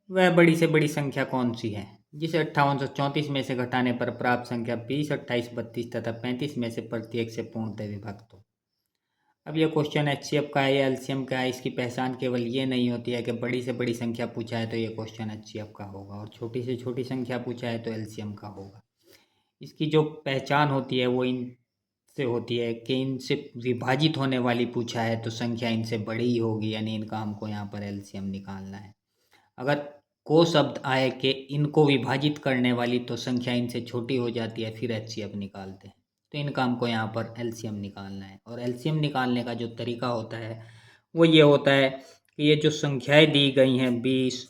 वह बड़ी से बड़ी संख्या कौन सी है जिसे 5834 में से घटाने पर प्राप्त संख्या 20, 28, 32 तथा 35 में से प्रत्येक से पूर्णतः विभक्त हो। अब यह क्वेश्चन एचसीएफ का है या एलसीएम का है, इसकी पहचान केवल ये नहीं होती है कि बड़ी से बड़ी संख्या पूछा है तो ये क्वेश्चन एचसीएफ का होगा और छोटी से छोटी संख्या पूछा है तो एलसीएम का होगा। इसकी जो पहचान होती है वो इनसे होती है कि इनसे विभाजित होने वाली पूछा है तो संख्या इनसे बड़ी ही होगी, यानी इनका हमको यहाँ पर एलसीएम निकालना है। अगर को शब्द आए कि इनको विभाजित करने वाली तो संख्या इनसे छोटी हो जाती है, फिर एचसीएफ निकालते हैं। तो इनका हमको यहाँ पर एलसीएम निकालना है और एलसीएम निकालने का जो तरीका होता है वो ये होता है कि ये जो संख्याएं दी गई हैं 20,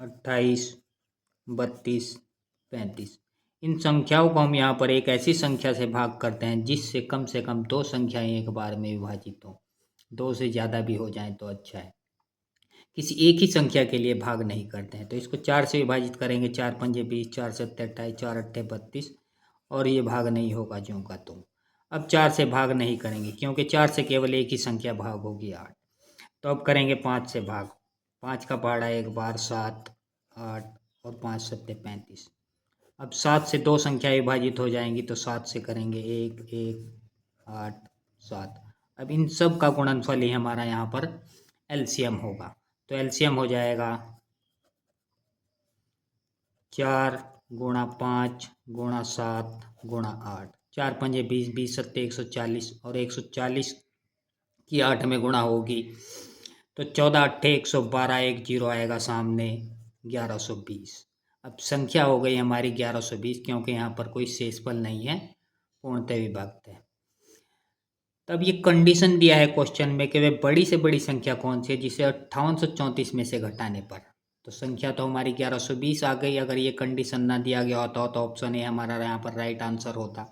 28, 32, 35, इन संख्याओं को हम यहाँ पर एक ऐसी संख्या से भाग करते हैं जिससे कम से कम दो संख्याएं एक बार में विभाजित हों। दो से ज़्यादा भी हो जाएं तो अच्छा है। किसी एक ही संख्या के लिए भाग नहीं करते हैं। तो इसको 4 से विभाजित करेंगे, 4 पंजे 20, 4 सत्ते 28, 4 अट्ठे 32 और ये भाग नहीं होगा ज्यों का त्यों। अब 4 से भाग नहीं करेंगे क्योंकि 4 से केवल एक ही संख्या भाग होगी 8। तो अब करेंगे 5 से भाग। 5 का पहाड़ा एक बार 7, 8 और 5 सत्ते 35। अब 7 से दो संख्या विभाजित हो जाएंगी तो 7 से करेंगे 1, 1, 8, 7। अब इन सब का गुणनफल ही हमारा यहाँ पर एलसीएम होगा। तो एलसीएम हो जाएगा 4 गुणा 5 गुणा 7 गुणा 8। 4 पंजे 20, 20 सत्ते 140 और 140 की 8 में गुणा होगी तो 14 अट्ठे 112, एक जीरो आएगा सामने 1120। अब संख्या हो गई हमारी 1120 क्योंकि यहाँ पर कोई शेषफल नहीं है, पूर्णतः विभक्त है। तब ये कंडीशन दिया है क्वेश्चन में कि वे बड़ी से बड़ी संख्या कौन सी है जिसे 5834 में से घटाने पर। तो संख्या तो हमारी 1120 आ गई। अगर ये कंडीशन ना दिया गया होता तो ऑप्शन ए हमारा यहाँ पर राइट आंसर होता,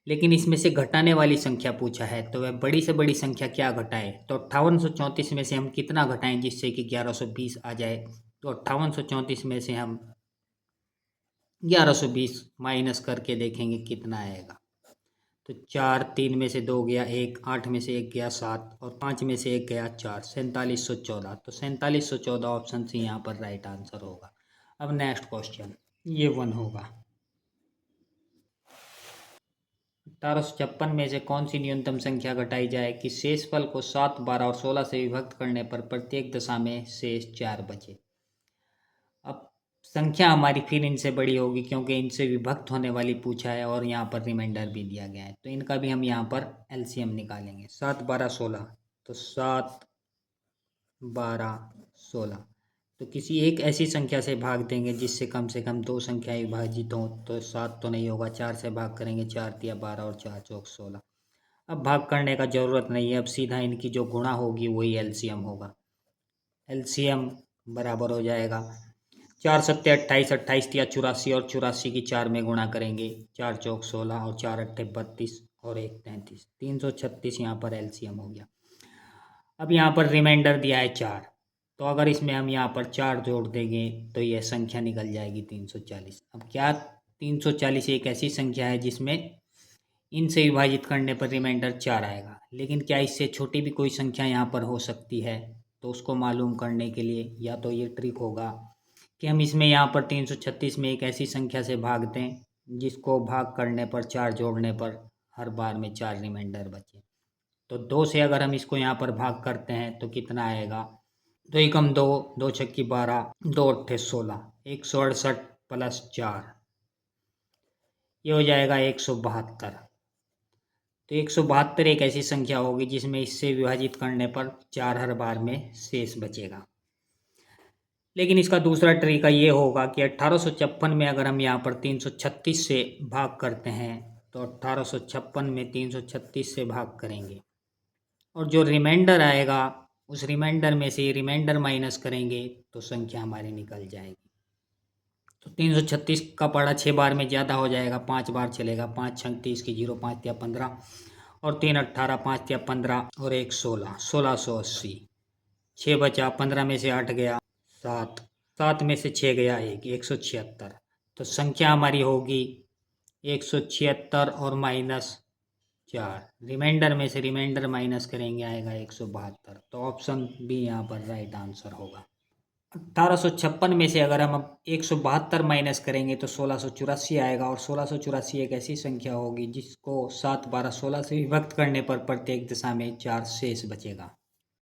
लेकिन इसमें से घटाने वाली संख्या पूछा है तो वह बड़ी से बड़ी संख्या क्या घटाए। तो 5834 में से हम कितना घटाएं जिससे कि 1120 आ जाए। तो 5834 में से हम 1120 माइनस करके देखेंगे कितना आएगा। तो 4, 3 में से 2 गया 1, 8 में से 1 गया 7 और 5 में से 1 गया 4, 4714। तो 4714 ऑप्शन सी यहाँ पर राइट आंसर होगा। अब नेक्स्ट क्वेश्चन ये 1 होगा। 1856 में से कौन सी न्यूनतम संख्या घटाई जाए कि शेषफल को 7, 12 और 16 से विभक्त करने पर प्रत्येक दशा में शेष 4 बचे। अब संख्या हमारी फिर इनसे बड़ी होगी क्योंकि इनसे विभक्त होने वाली पूछा है और यहाँ पर रिमाइंडर भी दिया गया है, तो इनका भी हम यहाँ पर एलसीएम निकालेंगे। 7, 12, 16। तो 7, 12, 16। तो किसी एक ऐसी संख्या से भाग देंगे जिससे कम से कम दो संख्याएं विभाजित हों। तो 7 तो नहीं होगा, 4 से भाग करेंगे, 4 तिया 12 और 4 चौक 16। अब भाग करने का ज़रूरत नहीं है, अब सीधा इनकी जो गुणा होगी वही एलसीएम होगा। एलसीएम बराबर हो जाएगा 4 सत्ते 28, 28 तिया 84 और 84 की 4 में गुणा करेंगे, 4 चौक 16 और 4 अट्ठे 32 और 1 33, 336 यहाँ पर एलसीएम हो गया। अब यहाँ पर रिमाइंडर दिया है 4, तो अगर इसमें हम यहाँ पर 4 जोड़ देंगे तो यह संख्या निकल जाएगी 340। अब क्या 340 एक ऐसी संख्या है जिसमें इनसे विभाजित करने पर रिमाइंडर 4 आएगा, लेकिन क्या इससे छोटी भी कोई संख्या यहाँ पर हो सकती है। तो उसको मालूम करने के लिए या तो ये ट्रिक होगा कि हम इसमें यहाँ पर 336 में एक ऐसी संख्या से भाग दें जिसको भाग करने पर 4 जोड़ने पर हर बार में 4 रिमाइंडर बचे। तो 2 से अगर हम इसको यहाँ पर भाग करते हैं तो कितना आएगा। 2 एकम 2, 2 छक्की 12, 2 अट्ठे 16, 168 प्लस 4 ये हो जाएगा 172। तो 172 एक ऐसी संख्या होगी जिसमें इससे विभाजित करने पर 4 हर बार में शेष बचेगा। लेकिन इसका दूसरा तरीका ये होगा कि 1856 में अगर हम यहाँ पर 336 से भाग करते हैं तो 1856 में 336 से भाग करेंगे और जो रिमाइंडर आएगा उस रिमाइंडर में से रिमाइंडर माइनस करेंगे तो संख्या हमारी निकल जाएगी। तो 336 का पढ़ा 6 बार में ज़्यादा हो जाएगा, 5 बार चलेगा। 5 छंग 30 की 0, 5 तिया 15 और 3 18, 5 तिया 15 और 1 16, 1680। 6 बचा, 15 में से 8 गया 7, 7 में से 6 गया 1, 176। तो संख्या हमारी होगी 176 और माइनस 4, रिमाइंडर में से रिमाइंडर माइनस करेंगे आएगा 172। तो ऑप्शन बी यहाँ पर राइट आंसर होगा। 1856 में से अगर हम अब 172 माइनस करेंगे तो 1684 आएगा, और 1684 एक ऐसी संख्या होगी जिसको 7, 12, 16 से विभक्त करने पर प्रत्येक दशा में 4 शेष बचेगा।